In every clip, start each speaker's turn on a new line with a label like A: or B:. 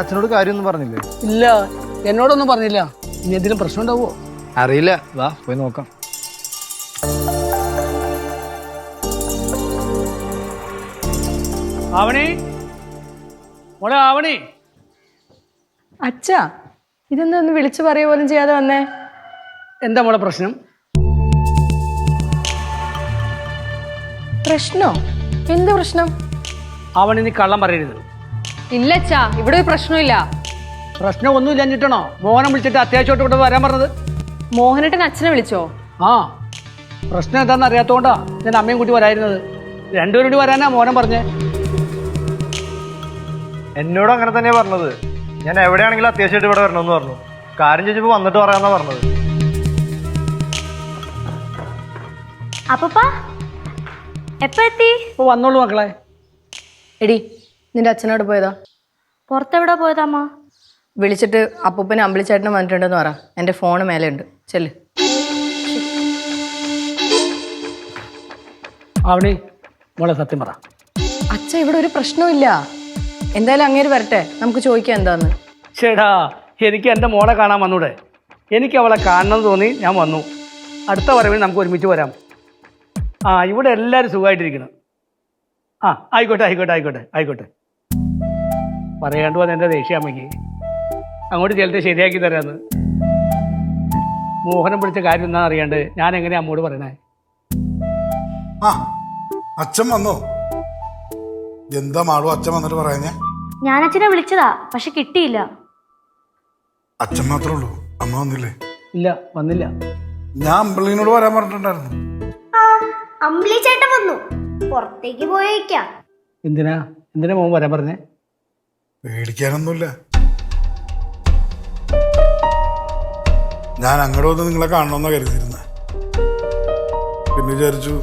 A: അച്ഛനോട് കാര്യമൊന്നും പറഞ്ഞില്ലേ?
B: ഇല്ല, എന്നോടൊന്നും പറഞ്ഞില്ല. ഇനി എന്തെങ്കിലും പ്രശ്നം ഉണ്ടാവോ?
A: അറിയില്ല, വാ പോയി നോക്കാം.
B: ആവണി, മോളെ ആവണി.
C: അച്ഛാ, ഇതൊന്നും വിളിച്ചു പറയുക പോലും ചെയ്യാതെ വന്നേ.
B: എന്താ മോളെ പ്രശ്നം?
C: പ്രശ്നോ? എന്ത് പ്രശ്നം?
B: ആവണി, നീ കള്ളം പറയരുത്.
C: ഇല്ല അച്ഛാ, ഇവിടെ ഒരു പ്രശ്നമില്ല.
B: പ്രശ്നം ഒന്നുമില്ല എന്നിട്ടാണോ മോഹനെ വിളിച്ചിട്ട് അത്യാവശ്യമായിട്ട് ഇവിടെ വരാൻ പറഞ്ഞത്?
C: മോഹനേട്ടൻ അച്ഛനെ വിളിച്ചോ?
B: ആ, പ്രശ്നം എന്താണെന്ന് അറിയാത്തോണ്ടാ ഞാൻ അമ്മയും കൂട്ടി വരായിരുന്നത്. രണ്ടുപേരും കൂടി വരാനാ മോഹൻ പറഞ്ഞേ.
A: എന്നോട് അങ്ങനെ തന്നെയാ പറഞ്ഞത്. ഞാൻ എവിടെയാണെങ്കിലും അത്യാവശ്യമായിട്ട് ഇവിടെ വരണമെന്ന് പറഞ്ഞു. കാര്യം ചോദിച്ചപ്പോ വന്നിട്ട് പറയാന്നാ പറഞ്ഞത്.
D: അപ്പപ്പാ എപ്പോ എത്തി?
B: ഇപ്പൊ വന്നോളൂ മക്കളെ.
C: എടി, നിന്റെ അച്ഛനോട് പോയതാ?
D: പുറത്തെവിടാ പോയതമ്മ?
C: വിളിച്ചിട്ട് അപ്പൂപ്പനെ അമ്പിളിച്ചേട്ടനും വന്നിട്ടുണ്ടെന്ന് പറ. എൻ്റെ ഫോണ് മേലെ ഉണ്ട്, ചെല്ല്.
B: ആവണി, മോളെ സത്യം പറ.
C: അച്ഛ, ഇവിടെ ഒരു പ്രശ്നമില്ല. എന്തായാലും അങ്ങേര് വരട്ടെ, നമുക്ക് ചോദിക്കാം എന്താന്ന്.
B: ചേടാ, എനിക്ക് എൻ്റെ മോളെ കാണാൻ വന്നൂടെ? എനിക്ക് അവളെ കാണണമെന്ന് തോന്നി, ഞാൻ വന്നു. അടുത്ത വരവിൽ നമുക്ക് ഒരുമിച്ച് വരാം. ആ, ഇവിടെ എല്ലാവരും സുഖമായിട്ടിരിക്കണം. ആ, ആയിക്കോട്ടെ ആയിക്കോട്ടെ ആയിക്കോട്ടെ ആയിക്കോട്ടെ. പറയാണ്ട് വന്ന എൻ്റെ ദേഷ്യാമ്മയ്ക്ക്. അങ്ങോട്ട് ചെലുത്ത് ശരിയാക്കി തരാമെന്ന്. മോഹനം പിടിച്ച കാര്യം എന്താണെന്ന് അറിയാണ്ട് ഞാൻ എങ്ങനെയാ അമ്മോട് പറയണേ?
E: ആ, അച്ഛൻ വന്നോ? എന്താ മാളു അച്ഛൻ വന്നിട്ട് പറയാഞ്ഞേ?
D: ഞാൻ അച്ഛനെ വിളിച്ചതാ, പക്ഷെ കിട്ടിയില്ല.
E: അച്ഛൻ മാത്രമേ ഉള്ളൂ, അമ്മ വന്നില്ലേ?
B: ഇല്ല, വന്നില്ല.
E: ഞാൻ അമ്പിളിനോട് വരാൻ പറഞ്ഞിട്ടുണ്ടായിരുന്നു.
D: ആ, അമ്പിളി ചേട്ടൻ വന്നു. പുറത്തേക്ക് പോയേക്കാം.
B: എന്തിനാ എന്തിനാ മോൻ വരാൻ പറഞ്ഞേ?
E: പേടിക്കാനൊന്നുമില്ല. ഞാൻ അങ്ങോട്ട് വന്ന് നിങ്ങളെ കാണണമെന്നാ കരുതിയിരുന്നത്. പിന്നെ വിചാരിച്ചു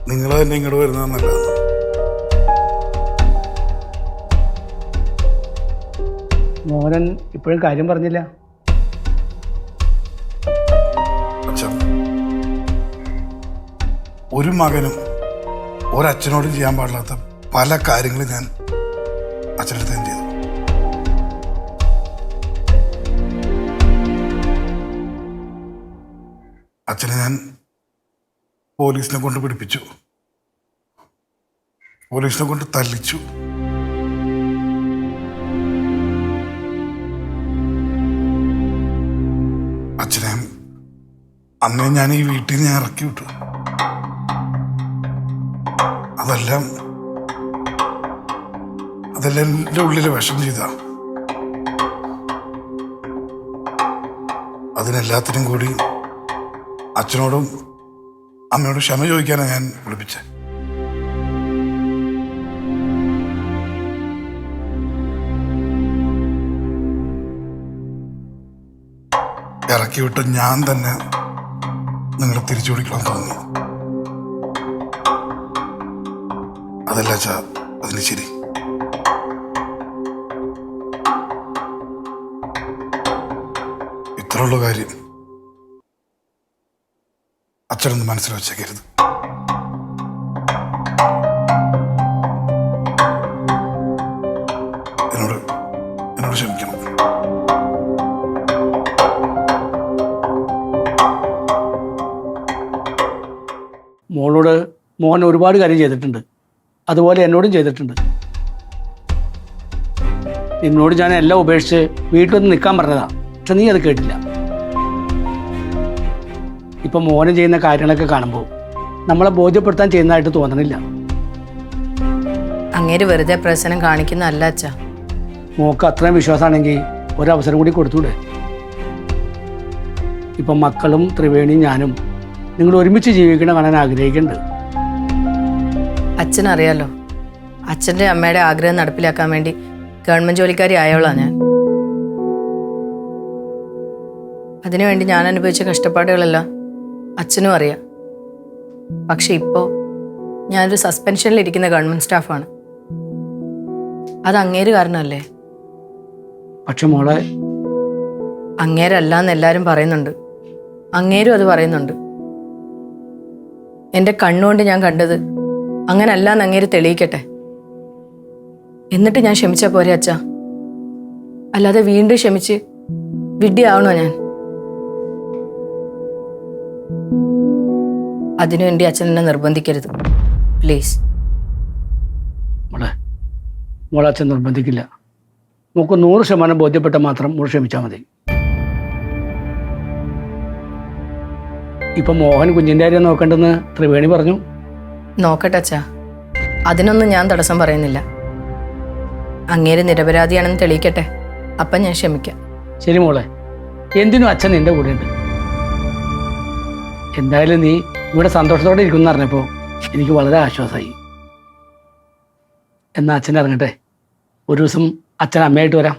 E: നിങ്ങൾ തന്നെ ഇങ്ങോട്ട് വരുന്നതെന്നല്ല.
B: മോഹനൻ ഇപ്പോഴും കാര്യം പറഞ്ഞില്ല.
E: അച്ഛൻ, ഒരു മകനും ഒരച്ഛനോട് ചെയ്യാൻ പാടില്ലാത്ത പല കാര്യങ്ങളും ഞാൻ അച്ഛനടുത്ത് ഞാൻ ചെയ്തു. അച്ഛനെ ഞാൻ പോലീസിനെ കൊണ്ട് പിടിപ്പിച്ചു, പോലീസിനെ കൊണ്ട് തല്ലിച്ചു. അച്ഛനെ അന്നേ ഞാൻ ഈ വീട്ടിൽ നിന്ന് ഇറക്കി വിട്ടു. അതെല്ലാം എൻ്റെ ഉള്ളിൽ വിഷം ചെയ്ത. അതിനെല്ലാത്തിനും കൂടി അച്ഛനോടും അമ്മയോടും ക്ഷമ ചോദിക്കാനാണ് ഞാൻ വിളിപ്പിച്ചത്. ഇറക്കി വിട്ട് ഞാൻ തന്നെ നിങ്ങളെ തിരിച്ചു പിടിക്കണം തോന്നി. അതല്ല അച്ഛാ, അതിന് ശരി. ഇത്രയുള്ള കാര്യം അച്ഛനൊന്ന് മനസ്സിൽ വെച്ചേക്കരുത്. എന്നോട് ക്ഷമിക്കണം.
B: മോളോട് മോഹൻ ഒരുപാട് കാര്യം ചെയ്തിട്ടുണ്ട്, അതുപോലെ എന്നോടും ചെയ്തിട്ടുണ്ട്. നിന്നോട് ഞാൻ എല്ലാം ഉപേക്ഷിച്ച് വീട്ടിലൊന്ന് നിൽക്കാൻ പറഞ്ഞതാ, പക്ഷെ നീ അത് കേട്ടില്ല. ഇപ്പം മോഹനം ചെയ്യുന്ന കാര്യങ്ങളൊക്കെ കാണുമ്പോൾ നമ്മളെ ബോധ്യപ്പെടുത്താൻ ചെയ്യുന്നതായിട്ട് തോന്നണില്ല.
C: അങ്ങേര് വെറുതെ പ്രശ്നം കാണിക്കുന്നതല്ല അച്ഛാ.
B: മോക്ക് അത്രയും വിശ്വാസമാണെങ്കിൽ ഒരവസരം കൂടി കൊടുത്തൂടെ? ഇപ്പം മക്കളും ത്രിവേണിയും ഞാനും നിങ്ങൾ ഒരുമിച്ച് ജീവിക്കണ കാണാൻ ആഗ്രഹിക്കുന്നുണ്ട്.
C: അച്ഛനറിയാലോ, അച്ഛൻ്റെ അമ്മയുടെ ആഗ്രഹം നടപ്പിലാക്കാൻ വേണ്ടി ഗവൺമെൻറ് ജോലിക്കാരി ആയവളാണ് ഞാൻ. അതിനുവേണ്ടി ഞാൻ അനുഭവിച്ച കഷ്ടപ്പാടുകളെല്ലാം അച്ഛനും അറിയാം. പക്ഷെ ഇപ്പോൾ ഞാനൊരു സസ്പെൻഷനിലിരിക്കുന്ന ഗവൺമെൻറ് സ്റ്റാഫാണ്. അത് അങ്ങേര് കാരണമല്ലേ?
B: പക്ഷെ മോളെ,
C: അങ്ങേരല്ലാന്ന് എല്ലാവരും പറയുന്നുണ്ട്, അങ്ങേരും അത് പറയുന്നുണ്ട്. എൻ്റെ കണ്ണുകൊണ്ട് ഞാൻ കണ്ടത് അങ്ങനല്ലാന്ന് അങ്ങേര് തെളിയിക്കട്ടെ. എന്നിട്ട് ഞാൻ ക്ഷമിച്ചാൽ പോരെ അച്ഛാ? അല്ലാതെ വീണ്ടും ക്ഷമിച്ച് വിഡ്ഢിയാവണോ ഞാൻ? അതിനു എൻ്റെ അച്ഛൻ എന്നെ നിർബന്ധിക്കരുത് പ്ലീസ്.
B: മോളെ അച്ഛൻ നിർബന്ധിക്കില്ല. നമുക്ക് 100% ബോധ്യപ്പെട്ട മാത്രം മോൾ ക്ഷമിച്ചാൽ മതി. ഇപ്പൊ മോഹൻ കുഞ്ഞിൻ്റെ കാര്യം നോക്കണ്ടെന്ന് ത്രിവേണി പറഞ്ഞു.
C: നോക്കട്ടെ അച്ഛാ, അതിനൊന്നും ഞാൻ തടസ്സം പറയുന്നില്ല. അങ്ങേര് നിരപരാധിയാണെന്ന് തെളിയിക്കട്ടെ, അപ്പം ഞാൻ ക്ഷമിക്കാം.
B: ശരി മോളെ, എന്തിനും അച്ഛൻ നിന്റെ കൂടെയുണ്ട്. എന്തായാലും നീ ഇവിടെ സന്തോഷത്തോടെ ഇരിക്കുമെന്ന് അറിഞ്ഞപ്പോൾ എനിക്ക് വളരെ ആശ്വാസമായി. എന്നാ അച്ഛൻ ഇറങ്ങട്ടെ. ഒരു ദിവസം അച്ഛൻ അമ്മയായിട്ട് വരാം.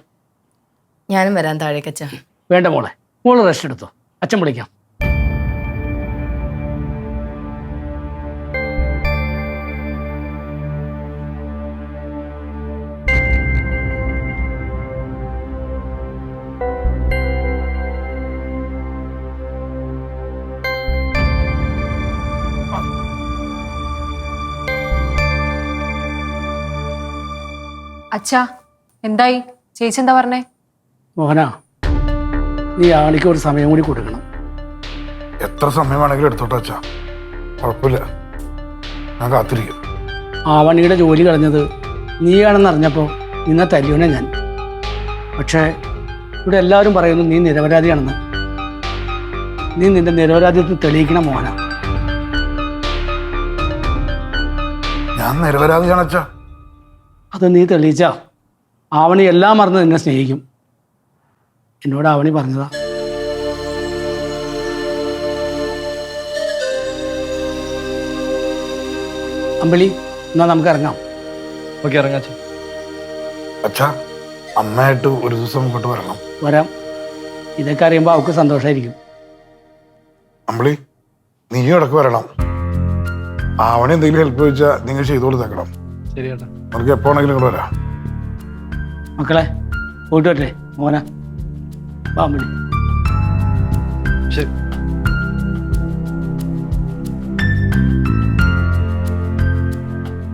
C: ഞാനും വരാൻ താഴേക്ക് അച്ഛാ.
B: വേണ്ട മോളെ, മോള് റെസ്റ്റ് എടുത്തോ, അച്ഛൻ വിളിക്കാം.
F: അച്ഛാ, എന്തായി? ചേച്ചി എന്താ പറഞ്ഞേ?
B: മോഹന, നീ ആളിക്ക് ഒരു സമയം കൂടി കൊടുക്കണം.
E: എത്ര സമയം വേണമെങ്കിലും എടുത്തോട്ടെ അച്ഛാ, കുഴപ്പമില്ല, ഞാൻ കാത്തിരിക്കും.
B: ആവണിയുടെ ജോലി കളഞ്ഞത് നീയാണെന്ന് അറിഞ്ഞപ്പോൾ നിന്നെ തല്ലിയോനെ ഞാൻ. പക്ഷേ ഇവിടെ എല്ലാവരും പറയുന്നു നീ നിരപരാധിയാണെന്ന്. നീ നിന്റെ നിരപരാധിത്വം തെളിയിക്കണം മോഹന.
E: ഞാൻ നിരപരാധിയാണ് അച്ഛാ.
B: അത് നീ തെളിയിച്ചാ ആവണി എല്ലാം മറന്ന് നിന്നെ സ്നേഹിക്കും. എന്നോട് ആവണി പറഞ്ഞതാ. അമ്പിളി, എന്നാ നമുക്ക് ഇറങ്ങാം.
A: ഓക്കെ, ഇറങ്ങാം
E: അച്ഛാ, അമ്മയായിട്ട് ഒരു ദിവസം ഇങ്ങോട്ട് വരണം.
B: വരാം. ഇതൊക്കെ അറിയുമ്പോൾ അവൾക്ക് സന്തോഷമായിരിക്കും.
E: അമ്പിളി, നീയും ഇടക്ക് വരണം. അവനെ എന്തെങ്കിലും ഹെൽപ്പ് ചോദിച്ചാൽ നിങ്ങൾ ചെയ്തു കൊടുത്തേക്കണം.
A: ശരി ചേട്ടാ.
E: നമുക്ക് എപ്പോ ആണെങ്കിലും ഇങ്ങോട്ട് വരാം.
B: മക്കളെ, പോയിട്ട് വരട്ടെ. മോന, വാ അമ്പിളി.
A: ശരി.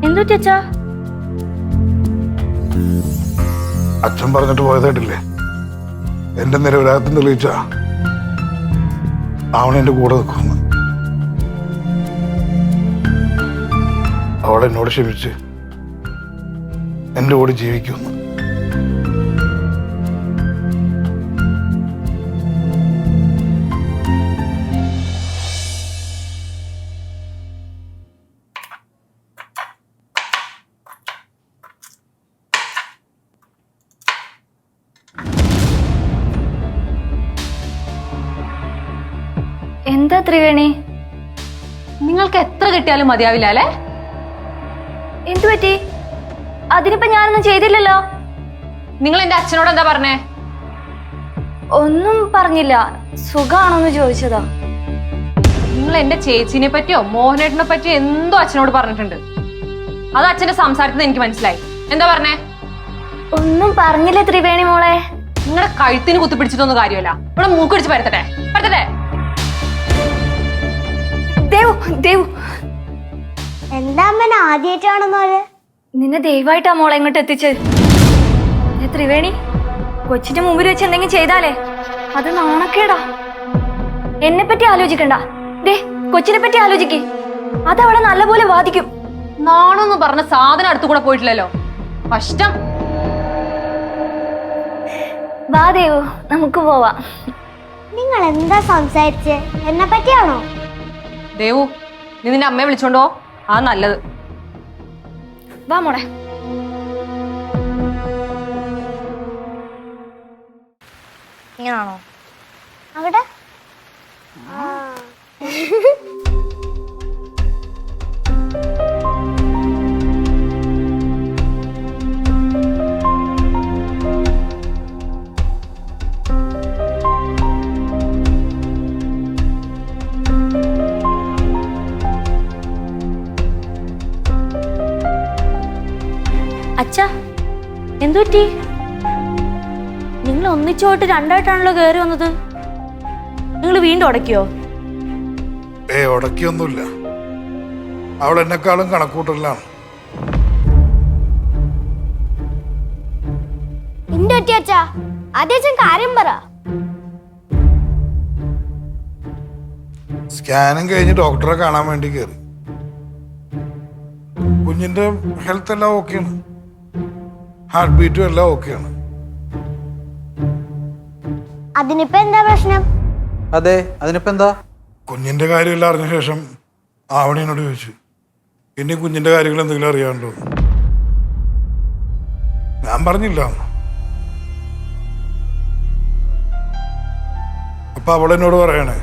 D: എന്തു ചേച്ചാ?
E: അച്ഛൻ പറഞ്ഞിട്ട് പോയതായിട്ടില്ലേ, എന്റെ നിരപരാധിത്വം തെളിയിച്ച അവൻ എന്റെ കൂടെ നിൽക്കുന്നു. അവൾ എന്നോട് ക്ഷമിച്ച് എന്റെ കൂടെ ജീവിക്കുന്നു.
D: എന്താ ത്രിവേണി?
F: നിങ്ങൾക്ക് എത്ര കിട്ടിയാലും മതിയാവില്ല അല്ലേ?
D: എന്തു പറ്റി? അതിനിപ്പോ ഞാനൊന്നും ചെയ്തില്ലല്ലോ.
F: നിങ്ങൾ എന്റെ അച്ഛനോട് എന്താ പറഞ്ഞേ?
D: ഒന്നും പറഞ്ഞില്ല, സുഖാണോന്ന് ചോദിച്ചതാ.
F: നിങ്ങൾ എന്റെ ചേച്ചിനെ പറ്റിയോ മോഹനേട്ടനെ പറ്റിയോ എന്തോ അച്ഛനോട് പറഞ്ഞിട്ടുണ്ട്. അത് അച്ഛന്റെ സംസാരത്തിൽ നിന്ന് എനിക്ക് മനസ്സിലായി. എന്താ പറഞ്ഞേ?
D: ഒന്നും പറഞ്ഞില്ല ത്രിവേണി മോളെ.
F: നിങ്ങളുടെ കഴുത്തിന് കുത്തിപ്പിടിച്ചിട്ടൊന്നും കാര്യമല്ല. ഇവിടെ മൂക്കടിച്ച് പരത്തട്ടെ പരത്തട്ടെ.
D: ദേവു, ദേവു,
G: എന്താ അമ്മ ആദ്യമായിട്ടാണെന്നോര്?
D: നിന്നെ ദയവായിട്ടാ മോളെ ഇങ്ങോട്ട് എത്തിച്ചത്. ത്രിവേണി, കൊച്ചിന്റെ മുമ്പിൽ വെച്ച് എന്തെങ്കിലും ചെയ്താലേ അത് നാണക്കേടാ. എന്നെ പറ്റി ആലോചിക്കണ്ട, ദേ കൊച്ചിനെ പറ്റി ആലോചിക്ക്. അതവളെ നല്ലപോലെ ബാധിക്കും.
F: നാണോന്ന് പറഞ്ഞ സാധനം അടുത്തു കൂടെ പോയിട്ടില്ലല്ലോ. കഷ്ടം.
D: വാ ദേവു, നമുക്ക് പോവാം.
G: നിങ്ങൾ എന്താ സംസാരിച്ചേ? എന്നെ പറ്റിയാണോ?
F: ദേവു, നീ നിന്റെ അമ്മയെ വിളിച്ചോണ്ടോ? ആ നല്ലത്.
D: വാ മോളെ.
G: ഇങ്ങനാണോ? അവിടെ
D: അച്ഛാ, എന്തു പറ്റി? നിങ്ങൾ ഒന്നിച്ചോട്ട് രണ്ടായിട്ടാണല്ലോ കയറി വന്നത്. നിങ്ങൾ വീണ്ടും ഉടക്കിയോ?
E: ഉടക്കിയൊന്നുമില്ല, അവൾ എന്നെക്കാളും കണക്കൂട്ടലാണ്.
G: എന്ത് പറ്റി അച്ഛാ? ആദ്യം അച്ഛൻ കാര്യം പറ.
E: സ്കാനിങ് കഴിഞ്ഞ് ഡോക്ടറെ കാണാൻ വേണ്ടി കയറി. കുഞ്ഞിന്റെ ഹെൽത്ത് എല്ലാം ഓക്കെയാണ്, ഹാർട്ട് ബീറ്റും എല്ലാം ഓക്കെയാണ്.
G: അതിനിപ്പോ എന്താ പ്രശ്നം?
H: അതെ, അതിനിപ്പോ എന്താ?
E: കുഞ്ഞിന്റെ കാര്യമെല്ലാം അറിഞ്ഞ ശേഷം ആവണിയോട് ചോദിച്ചു, ഇനി കുഞ്ഞിന്റെ കാര്യങ്ങൾ എന്തെങ്കിലും അറിയാണ്ടോ? ഞാൻ പറഞ്ഞില്ല. അപ്പൊ അവളെന്നോട് പറയണേ,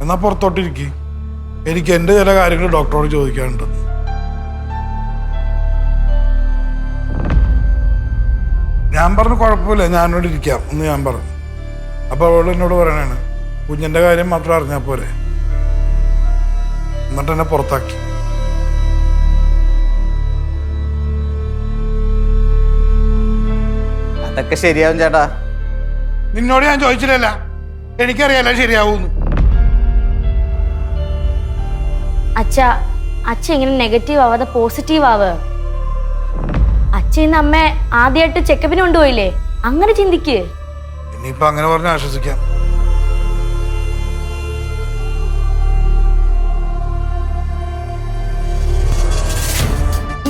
E: എന്നാ പുറത്തോട്ടിരിക്കും, എനിക്ക് എൻ്റെ ചില കാര്യങ്ങൾ ഡോക്ടറോട് ചോദിക്കാനുണ്ട്. ഞാൻ പറഞ്ഞു കുഴപ്പമില്ല, ഞാനോട് ഇരിക്കാം എന്ന് ഞാൻ പറഞ്ഞു. അപ്പൊ അവൾ എന്നോട് പറയണേ, കുഞ്ഞിന്റെ കാര്യം മാത്രം അറിഞ്ഞാൽ പോരെ. എന്നിട്ട് എന്നെ പുറത്താക്കി.
H: അതൊക്കെ ശരിയാവും ചേട്ടാ.
E: നിന്നോട് ഞാൻ ചോദിച്ചില്ലല്ല, എനിക്കറിയാലോ ശരിയാവൂന്ന്.
D: അച്ഛ ഇങ്ങനെ നെഗറ്റീവ് ആവാതെ പോസിറ്റീവ് ആവ്. അച്ഛ ഇന്ന് അമ്മ ആദ്യമായിട്ട് ചെക്കപ്പിന് കൊണ്ടുപോയില്ലേ, അങ്ങനെ ചിന്തിക്ക്.
E: ഇനിയിപ്പൊ അങ്ങനെ പറഞ്ഞ് ആശ്വസിക്കാം.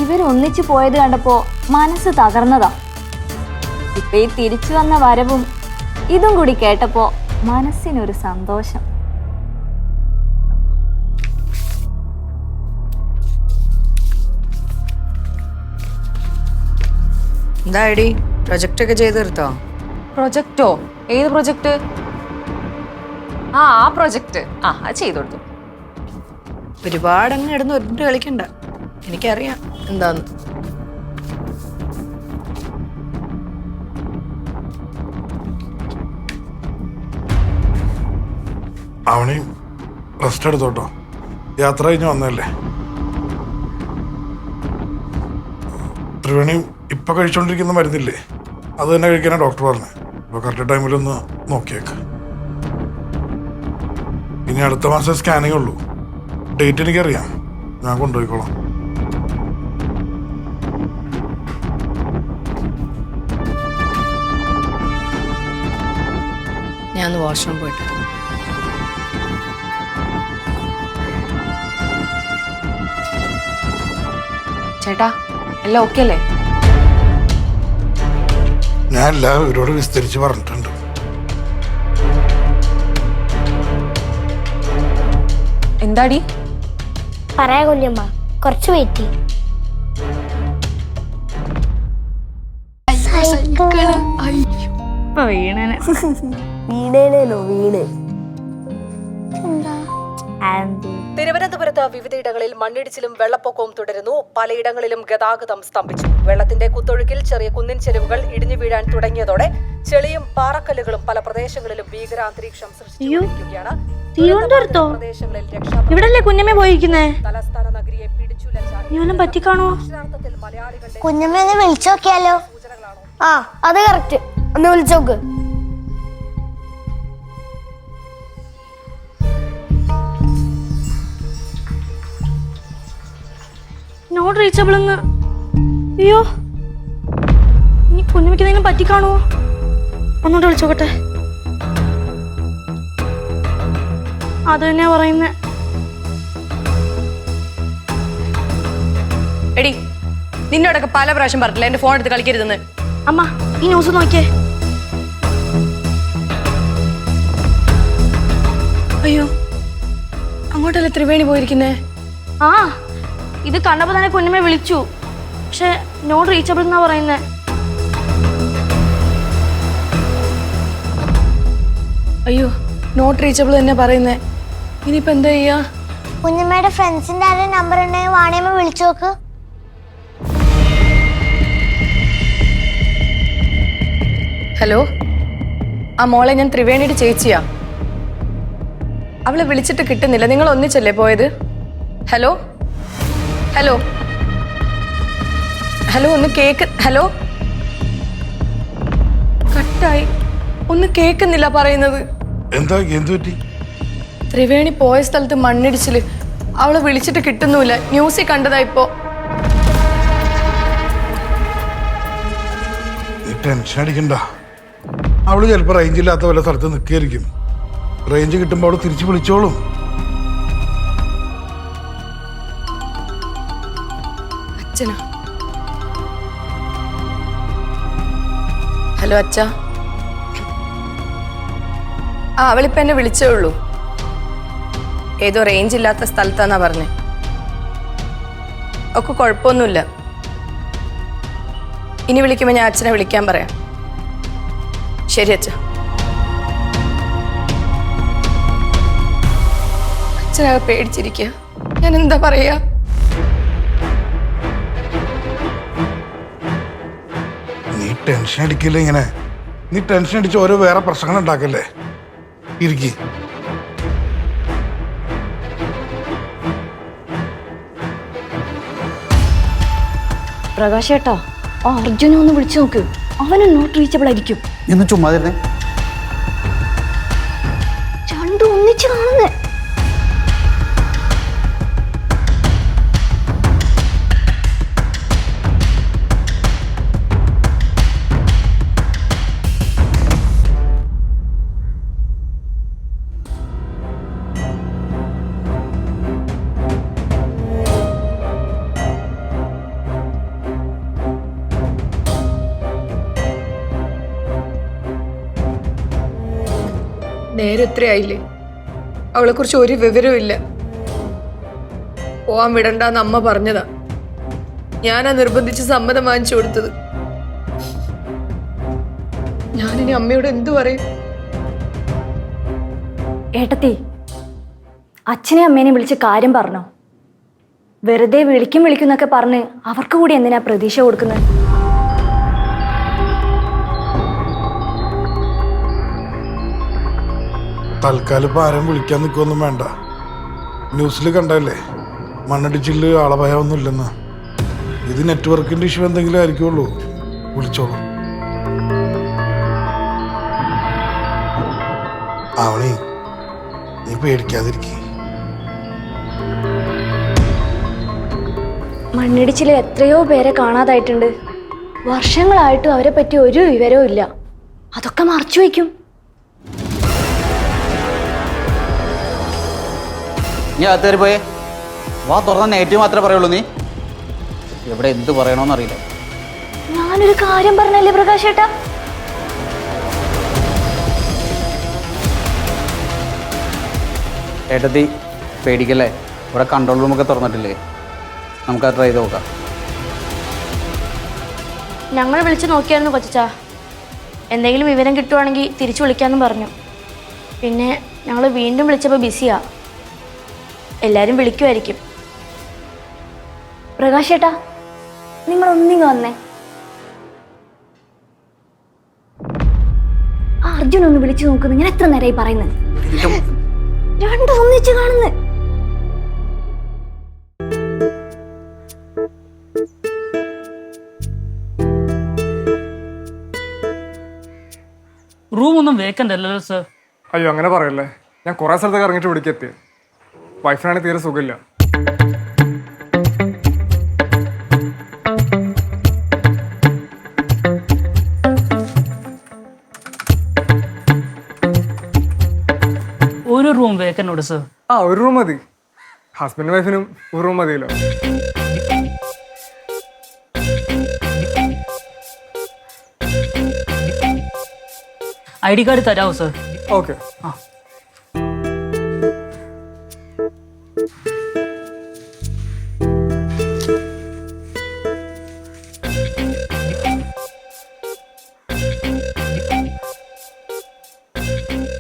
D: ഇവരൊന്നിച്ചു പോയത് കണ്ടപ്പോ മനസ്സ് തകർന്നതാ. ഇപ്പൊ ഈ തിരിച്ചു വന്ന വരവും ഇതും കൂടി കേട്ടപ്പോ മനസ്സിനൊരു സന്തോഷം.
C: എന്താ ഐഡി പ്രൊജക്റ്റ് ഒക്കെ ചെയ്ത് തീർത്തോ?
F: പ്രൊജക്റ്റോ? ഏത് പ്രൊജക്റ്റ്? ആ പ്രൊജക്റ്റ്. അത് ചെയ്തു കൊടുത്തു.
C: ഒരുപാട് അങ്ങ് ഇടുന്ന് ഒരുട്ട് കളിക്കണ്ട, എനിക്കറിയാം എന്താന്ന്.
E: അവണി റെസ്റ്റ് എടുത്തോട്ടോ, യാത്ര കഴിഞ്ഞ് വന്നല്ലേ. ത്രിവേണി ഇപ്പൊ കഴിച്ചോണ്ടിരിക്കുന്ന മരുന്നില്ലേ, അത് തന്നെ കഴിക്കാനാണ് ഡോക്ടർ പറഞ്ഞത്. അപ്പൊ കറക്റ്റ് ടൈമിലൊന്ന് നോക്കിയേക്ക്. ഇനി അടുത്ത മാസം സ്കാനിങ് ഉള്ളൂ, ഡേറ്റ് എനിക്കറിയാം, ഞാൻ കൊണ്ടുപോയിക്കോളാം.
C: ഞാൻ വാഷ്റൂം പോയിട്ട്.
F: ചേട്ടാ എല്ലാം ഓക്കെ അല്ലേ?
E: ഞാൻ എല്ലാം ഇവരോട് വിസ്തരിച്ച് പറഞ്ഞിട്ടുണ്ട്.
F: എന്താടി?
G: പറയാ കുഞ്ഞമ്മ, കുറച്ച് വെയിറ്റ് ചെയ്യ്. വീണേനോ വീണ്.
C: തിരുവനന്തപുരത്ത് വിവിധയിടങ്ങളിൽ മണ്ണിടിച്ചിലും വെള്ളപ്പൊക്കവും തുടരുന്നു. പലയിടങ്ങളിലും ഗതാഗതം സ്തംഭിച്ചു. വെള്ളത്തിന്റെ കുത്തൊഴുക്കിൽ ചെറിയ കുന്നിൻ ചെരുവുകൾ ഇടിഞ്ഞു വീഴാൻ തുടങ്ങിയതോടെ ചെളിയും പാറക്കല്ലുകളും പല പ്രദേശങ്ങളിലും ഭീകരാന്തരീക്ഷം സൃഷ്ടിച്ചിരിക്കുകയാണ്.
D: തിരുവനന്തപുരത്തോ? ഇവിടല്ലേ കുഞ്ഞമ്മ പോയിരിക്കുന്നേ?
C: തലസ്ഥാന നഗരിയെ
D: ഇവനും പറ്റിക്കാണോ?
C: മലയാളികളുടെ
G: കുഞ്ഞമ്മ ഒന്ന് വിളിച്ചു നോക്കിയാലോ? ആ അത് കറക്റ്റ്, ഒന്ന് വിളിച്ചോക്ക്.
D: Not reachable. അയ്യോ, ഇനി കുഞ്ഞമ്മയ്ക്ക് എന്തെങ്കിലും പറ്റിക്കാണോ? ഒന്നോട്ട് വിളിച്ചോക്കട്ടെ. അത് തന്നെയാ പറയുന്നേ.
C: എടി, നിന്നോടൊക്കെ പല പ്രാവശ്യം പറഞ്ഞില്ല എന്റെ ഫോൺ എടുത്ത് കളിക്കരുതെന്ന്.
D: അമ്മ, ഈ ന്യൂസ് നോക്കിയേ.
C: അയ്യോ, അങ്ങോട്ടല്ലേ ത്രിവേണി പോയിരിക്കുന്നേ?
D: ആ, ഇത് കണ്ടപ്പോ തന്നെ കുഞ്ഞമ്മയെ വിളിച്ചു, പക്ഷെ നോട്ട് റീച്ചബിൾ എന്നാ പറയുന്നേ.
C: അയ്യോ, നോട്ട് റീച്ചബിൾ തന്നെ പറയുന്നേ. ഇനിയിപ്പോ എന്താ ചെയ്യാ?
G: കുഞ്ഞമ്മയുടെ ഫ്രണ്ട്സിന്റെ ആരുടെ നമ്പർ ഉണ്ടെങ്കിൽ വാണിയമ്മ വിളിച്ചു നോക്ക്.
C: ഹലോ, ആ മോളെ, ഞാൻ ത്രിവേണിയുടെ ചേച്ചിയാ. അവളെ വിളിച്ചിട്ട് കിട്ടുന്നില്ല. നിങ്ങൾ ഒന്നിച്ചല്ലേ പോയത്? ഹലോ ഹലോ ഹലോ, ഒന്ന് കേക്ക്. ഹലോ, കട്ടായി, ഒന്ന് കേക്കുന്നില്ല പറയുന്നത്.
E: എന്താ, എന്ത് പറ്റി?
C: ത്രിവേണി പോയ സ്ഥലത്ത് മണ്ണിടിച്ചില്, അവളെ വിളിച്ചിട്ട് കിട്ടുന്നുമില്ല. ന്യൂസിൽ കണ്ടതാ ഇപ്പോ.
E: നീ ടെൻഷൻ അടിക്കണ്ട, അവള് ചിലപ്പോൾ റേഞ്ച് ഇല്ലാത്ത വല്ല സ്ഥലത്ത് നിൽക്കുകയായിരിക്കും. റേഞ്ച് കിട്ടുമ്പോൾ അവള് തിരിച്ച് വിളിച്ചോളും.
I: അച്ഛനാ? ഹലോ അച്ഛാ. അവളിപ്പോ എന്നെ വിളിച്ചേ ഉള്ളൂ. ഏതോ റേഞ്ച് ഇല്ലാത്ത സ്ഥലത്താന്നാ പറഞ്ഞേ. ഒക്കെ കുഴപ്പമൊന്നുമില്ല. ഇനി വിളിക്കുമ്പോൾ ഞാൻ അച്ഛനെ വിളിക്കാൻ പറയാം. ശരി അച്ഛ. അച്ഛനാകെ പേടിച്ചിരിക്കുക. ഞാൻ എന്താ പറയാ?
E: നീ ടെൻഷൻ അടിക്കില്ലേ ഇങ്ങനെ? നീ ടെൻഷൻ അടിച്ച് ഓരോ വേറെ പ്രശ്നങ്ങൾ ഉണ്ടാക്കല്ലേ. ഇരിക്കി.
D: പ്രകാശ് ഏട്ടാ, ആ അർജുനെ ഒന്ന് വിളിച്ചു നോക്ക്. അവനും നോട്ട് റീച്ചബിൾ ആയിരിക്കും.
H: ഇന്ന് ചുമ്മാതിരുന്നേ.
D: രണ്ടും ഒന്നിച്ച് കാണുന്നേ.
I: നേരെ എത്രയായില്ലേ? അവളെ കുറിച്ച് ഒരു വിവരവും ഇല്ല. പോവാൻ വിടണ്ടെന്ന് അമ്മ പറഞ്ഞതാ. ഞാനാ നിർബന്ധിച്ച് സമ്മതം വാങ്ങിച്ചു കൊടുത്തത്. ഞാനിനി അമ്മയോട് എന്തു പറയും?
D: ഏട്ടത്തി, അച്ഛനെ അമ്മേനെ വിളിച്ച് കാര്യം പറഞ്ഞോ? വെറുതെ വിളിക്കുന്നൊക്കെ പറഞ്ഞ് അവർക്ക് കൂടി എന്തിനാ പ്രതീക്ഷ കൊടുക്കുന്നത്?
E: തൽക്കാലം ഇപ്പം ആരും വിളിക്കാൻ നിൽക്കുകയൊന്നും വേണ്ട. ന്യൂസിൽ കണ്ടല്ലേ, മണ്ണടിച്ചില് ആളഭയമൊന്നും ഇല്ലെന്ന്. ഇത് നെറ്റ്വർക്കിൻ്റെ ഇഷ്യൂ എന്തെങ്കിലും ആയിരിക്കുള്ളൂ. വിളിച്ചോളൂ. ആവണി, നീ പേടിക്കാതിരിക്കേ.
D: മണ്ണിടിച്ചിൽ എത്രയോ പേരെ കാണാതായിട്ടുണ്ട്. വർഷങ്ങളായിട്ടും അവരെ പറ്റി ഒരു വിവരവും ഇല്ല. അതൊക്കെ മറച്ചു വയ്ക്കും.
H: നീ അകത്തേറി പോയേ. വാ തുറന്ന നെഗറ്റീവ് മാത്രമേ പറയുള്ളൂ. നീ എവിടെ എന്ത് പറയണമെന്നറിയില്ല.
D: ഞാനൊരു കാര്യം പറഞ്ഞല്ലേ പ്രകാശ് ഏട്ടാ?
H: ഏട്ടത്തി പേടിക്കല്ലേ. ഇവിടെ കൺട്രോൾ റൂമൊക്കെ തുറന്നിട്ടില്ലേ? നമുക്കത് ട്രൈ ചെയ്ത് നോക്കാം.
D: ഞങ്ങൾ വിളിച്ച് നോക്കിയായിരുന്നു കൊച്ചാ. എന്തെങ്കിലും വിവരം കിട്ടുവാണെങ്കിൽ തിരിച്ചു വിളിക്കാമെന്നും പറഞ്ഞു. പിന്നെ ഞങ്ങൾ വീണ്ടും വിളിച്ചപ്പോൾ ബിസിയാ. എല്ലാവരും വിളിക്കുമായിരിക്കും. പ്രകാശ് ഏട്ടാ, നിങ്ങളൊന്നിങ്ങ് വന്നേ. ആ അർജുൻ ഒന്ന് വിളിച്ചു നോക്കുന്നു. ഞാൻ എത്ര നേരമായി പറയുന്നത്? രണ്ടും ഒന്നിച്ച് കാണുന്നു.
J: റൂമൊന്നും വേക്കൻ്റ് അല്ലല്ലോ സർ.
A: അയ്യോ അങ്ങനെ പറയല്ലേ. ഞാൻ കുറേ സ്ഥലത്തൊക്കെ ഇറങ്ങിയിട്ട് ഇവിടേക്ക് എത്തി. വൈഫിനാണെങ്കിൽ തീരെ സുഖമില്ല.
J: ഒരു റൂം വേക്കൻ്റ് ഉണ്ട് സർ.
A: ഒരു റൂം മതി. ഹസ്ബൻഡും വൈഫിനും ഒരു റൂം മതിയല്ലോ.
J: ID കാർഡ് തരാമോ സർ?
A: ഓക്കെ.
J: ആ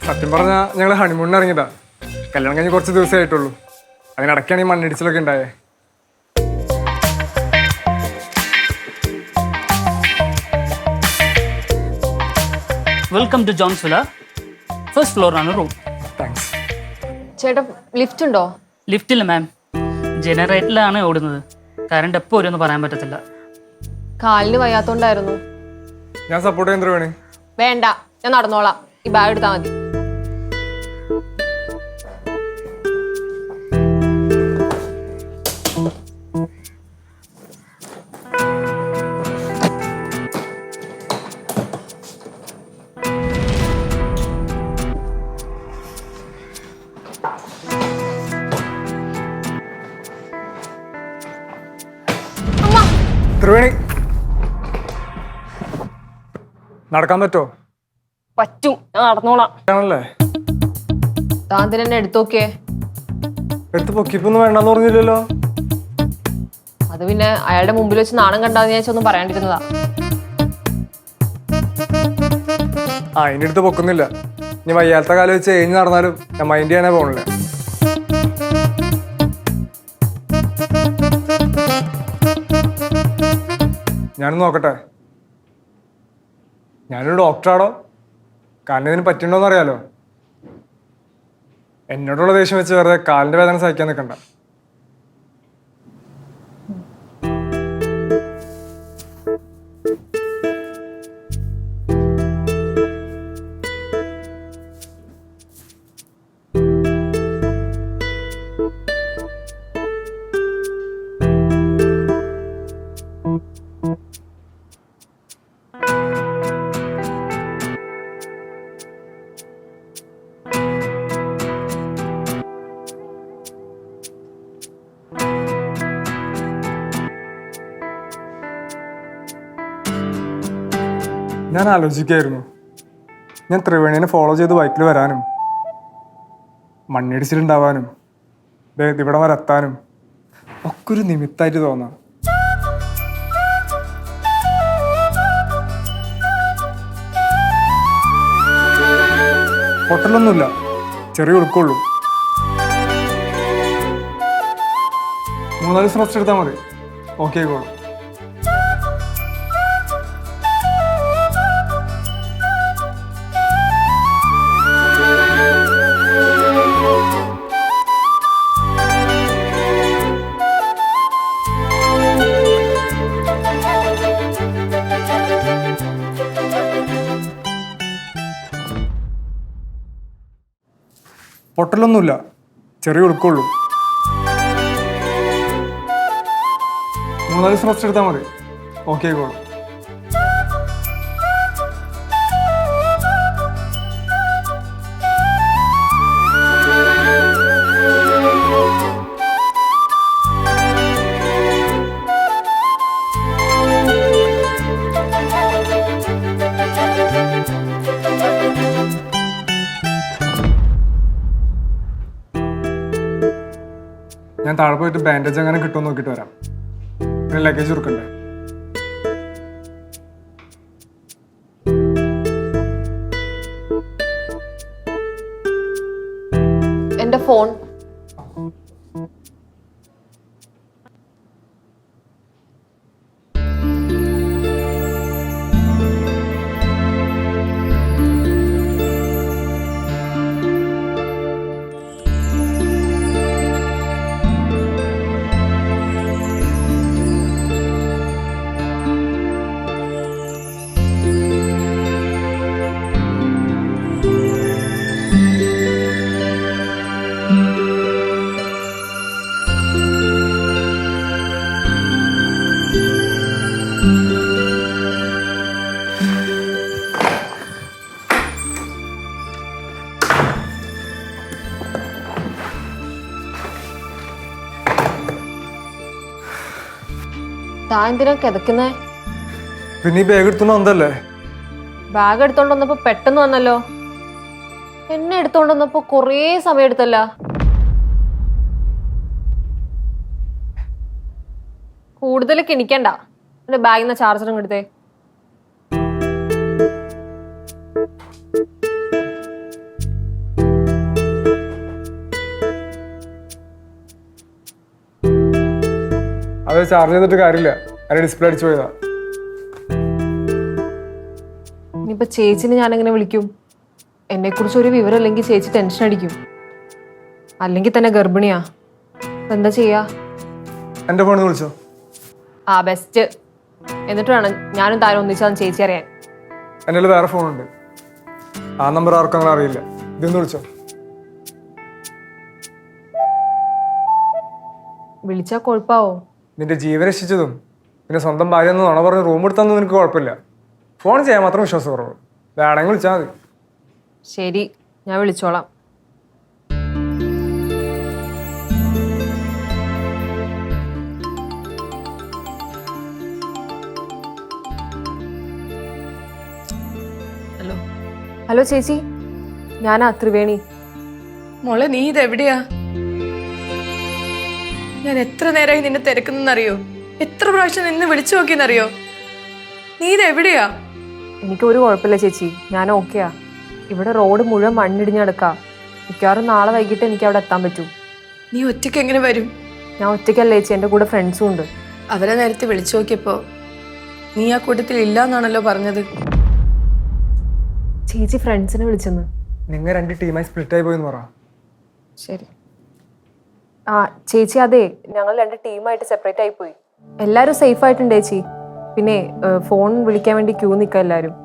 A: സത്യം പറഞ്ഞാൽ ഞങ്ങൾ ഹണിമൂണിന് ഇറങ്ങിയതാ. കല്യാണം കഴിഞ്ഞ് കുറച്ച് ദിവസമേ ആയിട്ടുള്ളൂ. അതിനിടയ്ക്കാണ് ഈ മണ്ണിടിച്ചിലൊക്കെ ഉണ്ടായേ.
J: Welcome to Johns villa. First ഫ്ലോറാണ് റൂം.
A: താങ്ക്സ്.
F: ചേട്ടാ ലിഫ്റ്റ് ഉണ്ടോ?
J: ലിഫ്റ്റില്ല മാം, ജനറേറ്ററിലാണ് ഓടുന്നത്. കറണ്ട് എപ്പോൾ വരുമെന്ന് പറയാൻ പറ്റത്തില്ല.
F: കാലിന് വയ്യാത്തോണ്ടായിരുന്നു.
A: ഞാൻ സപ്പോർട്ട് ചെയ്യാൻ വേണേ.
F: വേണ്ട, ഞാൻ നടന്നോളാം. ഈ ബാഗ് എടുത്താൽ മതി.
A: നടക്കാൻ പറ്റുമോ?
F: പറ്റും, ഞാൻ നടന്നോളാം.
A: ആണല്ലേ?
F: താൻ എന്നെ എടുത്തു നോക്കിയേ.
A: എടുത്ത് പൊക്കിപ്പൊന്നും വേണ്ടെന്ന് പറഞ്ഞില്ലല്ലോ.
F: അത് പിന്നെ അയാളുടെ മുമ്പിൽ വെച്ച് നാണം കണ്ടാന്ന് വിചാരിച്ചൊന്നും പറയാണ്ടിരുന്നതാ.
A: അതിൻ്റെ അടുത്ത് പൊക്കുന്നില്ല. ഇനി വയ്യാത്ത കാലം വെച്ച് കഴിഞ്ഞ് നടന്നാലും ഞാൻ മൈൻഡ് ചെയ്യാനേ പോകണില്ല. ഞാനൊന്ന് നോക്കട്ടെ. ഞാനൊരു ഡോക്ടറാണോ? കാലിന് ഇതിന് പറ്റുന്നുണ്ടോന്ന് അറിയാലോ. എന്നോടുള്ള ദേഷ്യം വെച്ച് വെറുതെ കാലിൻ്റെ വേദന സഹിക്കാൻ നിൽക്കണ്ട. ഞാൻ ആലോചിക്കായിരുന്നു, ഞാൻ ത്രിവേണീനെ ഫോളോ ചെയ്ത് ബൈക്കിൽ വരാനും മണ്ണിടിച്ചിലുണ്ടാവാനും ഇവിടെ വരെ എത്താനും ഒക്കെ ഒരു നിമിത്തമായിട്ട് തോന്നാം. പൊട്ടലൊന്നുമില്ല, ചെറിയ ഉടുക്കുള്ളൂ. 3-4 ദിവസം റെസ്റ്റ് എടുത്താൽ മതി, ഓക്കെ ആയിക്കോളും. പൊട്ടലൊന്നുമില്ല, ചെറിയ ഉടുക്കുള്ളൂ. 3-4 ദിവസം റെസ്റ്റ് എടുത്താൽ മതി, ഓക്കെ ആയിക്കോളും. ഞാൻ താഴെ പോയിട്ട് ബാൻഡേജ് അങ്ങനെ കിട്ടുമെന്ന് നോക്കിയിട്ട് വരാം. പിന്നെ ലഗേജ് കൊടുക്കണ്ടേ?
F: എന്റെ ഫോൺ. താൻ എന്തിനാ കിതക്കുന്നേ?
A: പിന്നെ ഈ ബാഗ് എടുത്തോണ്ട് വന്നതല്ലേ?
F: ബാഗ് എടുത്തോണ്ട് വന്നപ്പോ പെട്ടെന്ന് വന്നല്ലോ. എന്നെ എടുത്തോണ്ട് വന്നപ്പോ കൊറേ സമയം എടുത്തല്ല. കൂടുതൽ കിണിക്കണ്ട. എന്റെ ബാഗിൽ നിന്ന് ചാർജറും എടുത്തേ.
A: അത് ചാർജ് ചെയ്തിട്ട് കാര്യമില്ല, അതിന്റെ ഡിസ്പ്ലേ അടിച്ചു പോയതാ.
F: ഇനിയിപ്പോ ചേച്ചിനെ ഞാൻ എങ്ങനെ വിളിക്കും? എന്നെ കുറിച്ച് ഒരു വിവരം അല്ലെങ്കിൽ ചേച്ചി ടെൻഷൻ അടിക്കും. അല്ലെങ്കിൽ തന്നെ ഗർഭിണിയാ. എന്താ ചെയ്യാ?
A: എന്റെ ഫോണിൽ നിന്ന് വിളിച്ചോ?
F: ആ ബെസ്റ്റ്. എന്നിട്ട് വേണം ഞാനും താനും ഒന്നിച്ചാന്ന് ചേച്ചി അറിയാൻ.
A: എൻ്റെ വേറെ ഫോണുണ്ട്, ആ നമ്പർ ആർക്കും അങ്ങനെ അറിയില്ല. ഇതൊന്ന് വിളിച്ചോ?
F: വിളിച്ചാ കൊഴപ്പാവോ?
A: നിന്റെ ജീവൻ രക്ഷിച്ചതും പിന്നെ സ്വന്തം ഭാര്യ എന്ന് നുണ പറഞ്ഞ് റൂം എടുത്തൊന്നും നിനക്ക് കുഴപ്പമില്ല. ഫോൺ ചെയ്യാൻ മാത്രം വിശ്വാസം കുറവ്. വേണമെങ്കിൽ വിളിച്ചാൽ മതി.
F: ശരി, ഞാൻ വിളിച്ചോളാം. ഹലോ ചേച്ചി, ഞാനാ ത്രിവേണി.
I: മോളെ നീ ഇതെവിടെയാ? ഞാൻ എത്ര നേരമായി നിന്നെ തിരക്കുന്നറിയോ? എത്ര പ്രാവശ്യം നിന്നെ വിളിച്ചു നോക്കിയെന്നറിയോ? നീ ഇതെവിടെയാ?
F: എനിക്കൊരു കുഴപ്പമില്ല ചേച്ചി, ഞാൻ ഓക്കെയാ. ഇവിടെ റോഡ് മുഴുവൻ മണ്ണിടിഞ്ഞ് കിടക്കാ. മിക്കവാറും നാളെ വൈകിട്ട് എനിക്ക് അവിടെ എത്താൻ പറ്റൂ.
I: നീ ഒറ്റയ്ക്ക് എങ്ങനെ വരും?
F: ഞാൻ ഒറ്റയ്ക്കല്ല ചേച്ചി, എൻ്റെ കൂടെ ഫ്രണ്ട്സും ഉണ്ട്.
I: അവരെ നേരത്തെ വിളിച്ചു നോക്കിയപ്പോ നീ ആ കൂട്ടത്തിൽ ഇല്ല എന്നാണല്ലോ പറഞ്ഞത്.
F: ചേച്ചി ഫ്രണ്ട്സിനെ വിളിച്ചെന്ന്.
A: നിങ്ങൾ 2 ടീമായി സ്പ്ലിറ്റായി പോയെന്ന് പറ.
F: ശരി. ആ ചേച്ചി, അതെ, ഞങ്ങൾ 2 ടീമായിട്ട് സെപ്പറേറ്റ് ആയി പോയി. എല്ലാവരും സേഫ് ആയിട്ടുണ്ട് ചേച്ചി. പിന്നെ ഫോൺ വിളിക്കാൻ വേണ്ടി ക്യൂ നിൽക്കുക എല്ലാവരും.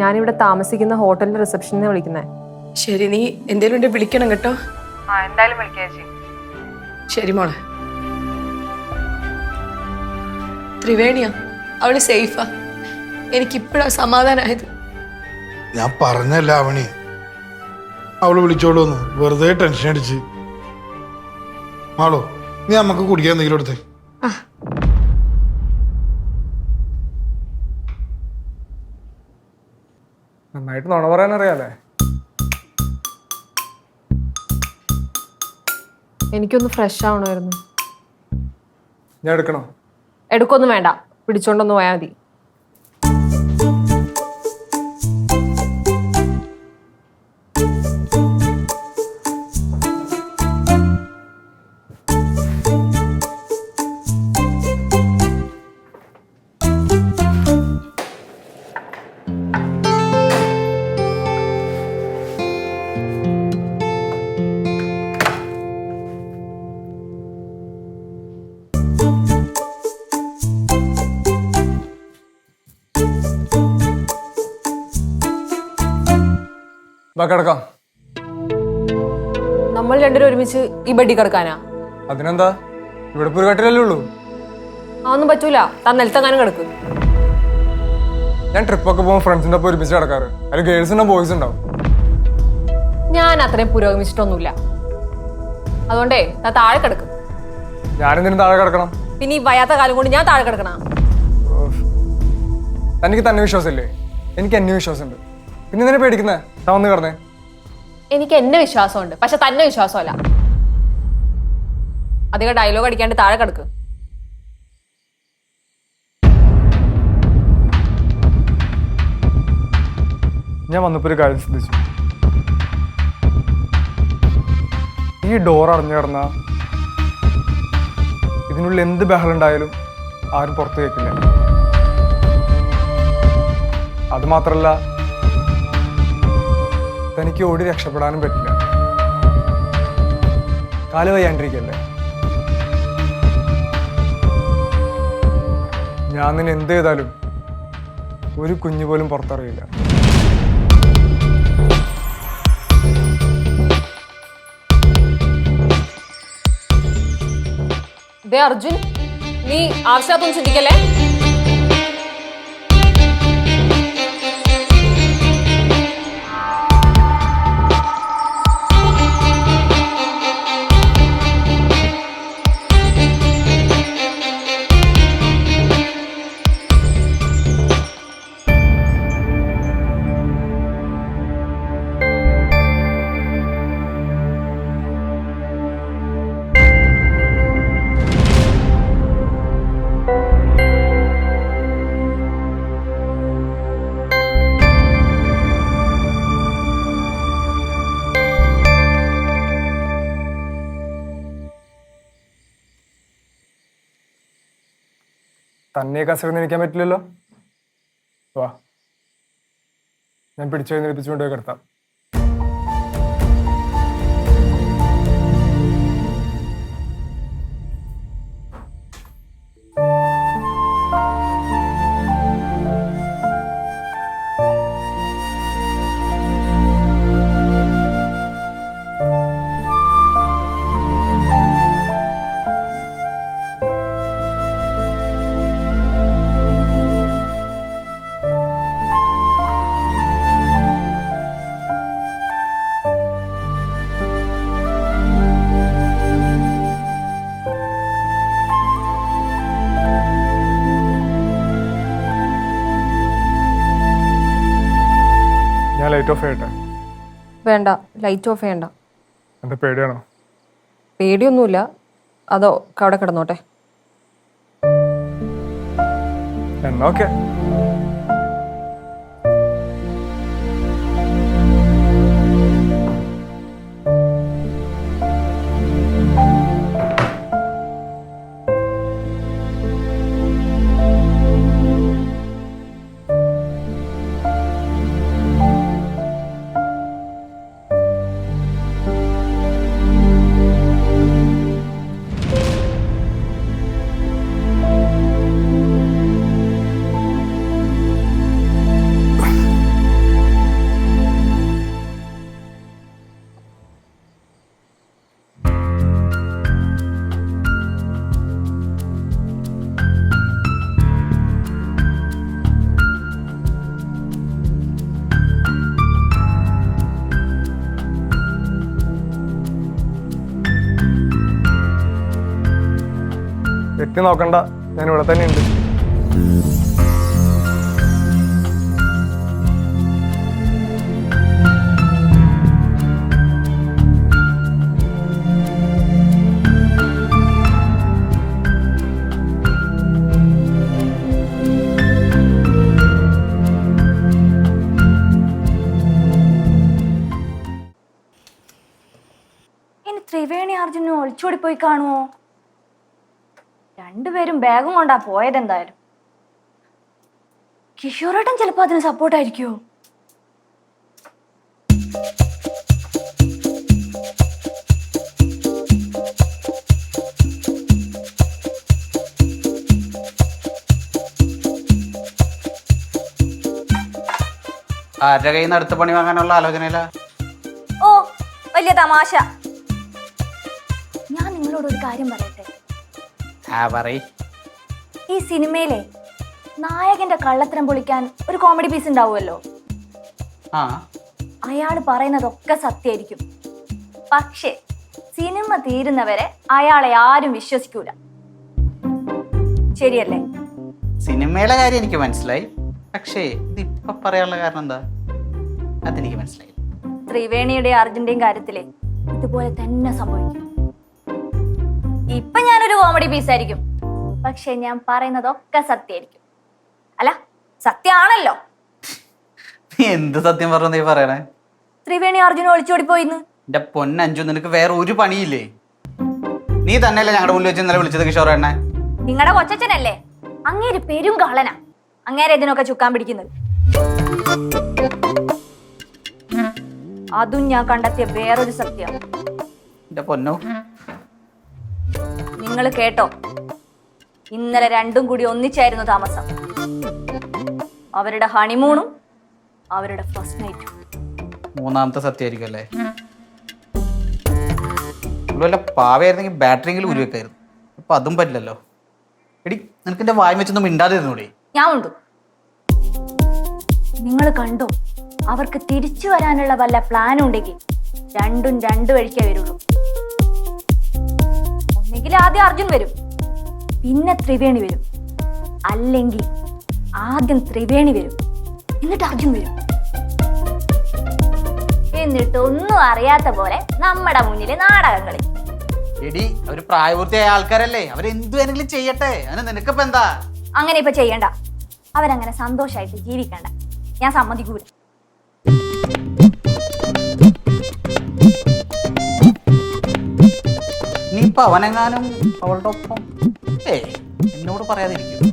F: ഞാനിവിടെ താമസിക്കുന്ന ഹോട്ടലിന്റെ റിസപ്ഷനിൽ നിന്ന് വിളിക്കുന്നത്.
I: ശരി, നീ എന്തേലും ഉണ്ടെ വിളിക്കണം കേട്ടോ.
F: എന്തായാലും വിളിക്കാം ചേച്ചി.
I: ശരി മോളെ. ത്രിവേണിയാ, അവള് സേഫാ. എനിക്കിപ്പോഴാ സമാധാനമായത്.
E: ഞാൻ പറഞ്ഞല്ല അവണി, അവള് വിളിച്ചോളൂന്ന്. വെറുതെ ടെൻഷൻ അടിച്ച്. ആളോ, നീ നമുക്ക് കുടിക്കാൻ എന്തെങ്കിലും എടുത്തേ.
A: നന്നായിട്ട് നുണ പറയാനറിയാലേ.
F: എനിക്കൊന്ന് ഫ്രഷ് ആവണമായിരുന്നു.
A: ഞാൻ എടുക്കണോ?
F: എടുക്കൊന്നും വേണ്ട, പിടിച്ചോണ്ടൊന്ന് പോയാൽ മതി.
A: വാ കിടക്കാം.
F: നമ്മൾ രണ്ടുപേരും ഒരുമിച്ച് ഈ ബെഡി കിടക്കാനാ?
A: അതിനെന്താ, ഇവിടെ ഇപ്പോൾ ഒരു കട്ടിലല്ലേ ഉള്ളൂ.
F: അതൊന്നും പറ്റൂല, താൻ നിലത്തെങ്ങാനും കിടക്കും.
A: ഞാൻ ട്രിപ്പൊക്കെ പോകുമ്പോൾ ഫ്രണ്ട്സിൻ്റെ ഒപ്പം ഒരുമിച്ച് കിടക്കാറ്. അതിൽ ഗേൾസ് ഉണ്ടാവും, ബോയ്സ് ഉണ്ടാവും.
F: ഞാൻ അത്രയും പുരോഗമിച്ചിട്ടൊന്നുമില്ല. അതുകൊണ്ടേ താൻ താഴെ കിടക്കും.
A: ഞാനെന്തിനും താഴെ കിടക്കണം?
F: പിന്നെ ഈ വയാത്ത കാലം കൊണ്ട് ഞാൻ താഴെ കിടക്കണം?
A: തനിക്ക് തന്നെ വിശ്വാസമില്ലേ? എനിക്ക് എന്നെ വിശ്വാസമുണ്ട്. പിന്നെ നിന്നെ പേടിക്കുന്നേ? താൻ വന്ന് കിടന്നേ.
F: എനിക്ക് എന്നെ വിശ്വാസമുണ്ട്, പക്ഷെ തന്നെ വിശ്വാസമല്ല. അധികം ഡയലോഗ് അടിക്കാണ്ട് താഴെ കിടക്ക്.
A: ഞാൻ വന്നപ്പോൾ ഒരു കാര്യം ശ്രദ്ധിച്ചു. ഈ ഡോർ അടഞ്ഞു കിടന്ന ഇതിനുള്ളിൽ എന്ത് ബഹളം ഉണ്ടായാലും ആരും പുറത്ത് കേൾക്കില്ല. അതുമാത്രല്ല, തനിക്ക് ഓടി രക്ഷപ്പെടാനും പറ്റില്ല. കാല് വയ്യാണ്ടിരിക്കല്ലേ. ഞാൻ നിന്നെ എന്ത് ചെയ്താലും ഒരു കുഞ്ഞു പോലും പുറത്തറിയില്ല.
F: ദേ അർജുൻ, നീ ആവശ്യത്തൊന്നും ചിന്തിക്കല്ലേ.
A: തന്നെ കസറിൽ നിൽക്കാൻ പറ്റില്ലല്ലോ. വാ, ഞാൻ പിടിച്ചു എഴുന്നേൽപ്പിച്ചുകൊണ്ട് കിടത്താം.
F: വേണ്ട, ലൈറ്റ് ഓഫ് ചെയ്യണ്ട.
A: എന്താ പേടിയാണോ?
F: പേടിയൊന്നുമില്ല, അതോ അവിടെ കിടന്നോട്ടെ.
A: എന്നാ ഓക്കെ. എത്തി നോക്കണ്ട, ഞാൻ ഇവിടെ തന്നെ ഉണ്ട്.
D: ഇനി ത്രിവേണി അർജുനും ഒളിച്ചോടി പോയി കാണുമോ? രണ്ടുപേരും ബാഗും കൊണ്ടാ പോയത്. എന്തായാലും കിഷോറേട്ടൻ ചിലപ്പോ അതിന് സപ്പോർട്ടായിരിക്കുമോ?
H: ആരുടെ കയ്യിൽ നിന്ന് അടുത്ത പണി വാങ്ങാനുള്ള ആലോചനയില്ല.
D: ഓ, വലിയ തമാശ. ഞാൻ നിങ്ങളോട് ഒരു കാര്യം പറയട്ടെ. ഈ സിനിമയിലെ നായകന്റെ കള്ളത്തരം പൊളിക്കാൻ ഒരു കോമഡി പീസ് ഉണ്ടാവുമല്ലോ. അയാൾ പറയുന്നതൊക്കെ സത്യമായിരിക്കും. പക്ഷേ സിനിമ തീരുന്നവരെ അയാളെ ആരും വിശ്വസിക്കൂല. ശരിയല്ലേ?
H: സിനിമയിലെ കാര്യം എനിക്ക് മനസ്സിലായി, പക്ഷേ ഇതിപ്പൊ പറയാനുള്ള കാരണം എന്താ അതെനിക്ക് മനസ്സിലായി.
D: ത്രിവേണിയുടെ അർജുന്റെയും കാര്യത്തിലെ ഇതുപോലെ തന്നെ സംഭവിക്കും. ഇപ്പൊ ഞാനൊരു കോമഡി പീസായിരിക്കും, പക്ഷെ ഞാൻ പറയുന്നതൊക്കെ സത്യമായിരിക്കും. അല്ല, സത്യമാണല്ലോ.
H: നീ എന്ത് സത്യം പറഞ്ഞു നീ പറയണേ?
D: ത്രിവേണി അർജുന ഒളിച്ചോടി പോയിന്ന്.
H: എന്റെ പൊന്നഞ്ചു, നിനക്ക് വേറെ ഒരു പണിയില്ലേ? നീ തന്നെയല്ലേ ഞങ്ങളുടെ മുന്നിൽ വെച്ച് ഇന്നലെ വിളിച്ചത് കിഷോറേണ്ണെ?
D: നിങ്ങളുടെ കൊച്ചച്ഛനല്ലേ? അങ്ങേര് പെരും കള്ളനാ. അങ്ങേരെ ഇതിനൊക്കെ ചുക്കാൻ പിടിക്കുന്നത്. അതും ഞാൻ കണ്ടെത്തിയ വേറൊരു സത്യം.
H: എന്റെ പൊന്നോ,
D: നിങ്ങൾ കേട്ടോ, ഇന്നലെ രണ്ടും കൂടി ഒന്നിച്ചായിരുന്നു താമസം. അവരുടെ ഹണിമൂണും അവരുടെ ഫസ്റ്റ് നൈറ്റും.
H: മൂന്നാമത്തെ സത്യമായിരിക്കും അല്ലേ? വല്ല പാവയായിരുന്നെങ്കിൽ ബാറ്ററിയെങ്കിലും ഉരുവെക്കായിരുന്നു. അപ്പൊ അതും പറ്റില്ലല്ലോ. എടി, നിനക്ക് എന്റെ വായി വെച്ചൊന്നും മിണ്ടാതിരുന്നൂടെ?
D: ഞാൻ ഉണ്ടു. നിങ്ങൾ കണ്ടോ, അവർക്ക് തിരിച്ചു വരാനുള്ള വല്ല പ്ലാനും ഉണ്ടെങ്കിൽ രണ്ടും രണ്ടു വഴിക്കേ വരുള്ളൂ. ഒന്നെങ്കിൽ ആദ്യം അർജുൻ വരും, പിന്നെ ത്രിവേണി വരും. അല്ലെങ്കിൽ ആദ്യം ത്രിവേണി വരും, എന്നിട്ട് അർജുൻ വരും. എന്നിട്ട് ഒന്നും അറിയാത്ത പോലെ നമ്മുടെ മുന്നില് നാടകങ്ങളി.
H: എടി, അവര് പ്രായപൂർത്തിയായ ആൾക്കാരല്ലേ, അവരെന്തു വേണമെങ്കിലും ചെയ്യട്ടെ. അതിന് നിനക്കിപ്പോ എന്താ?
D: അങ്ങനെ ഇപ്പൊ ചെയ്യണ്ട. അവരങ്ങനെ സന്തോഷമായിട്ട് ജീവിക്കണ്ട. ഞാൻ സമ്മതിക്കൂല.
H: നീ ഇപ്പൊ അവനെങ്ങാനും അവളുടെ ഒപ്പം എന്നോട് പറയാതിരിക്കും.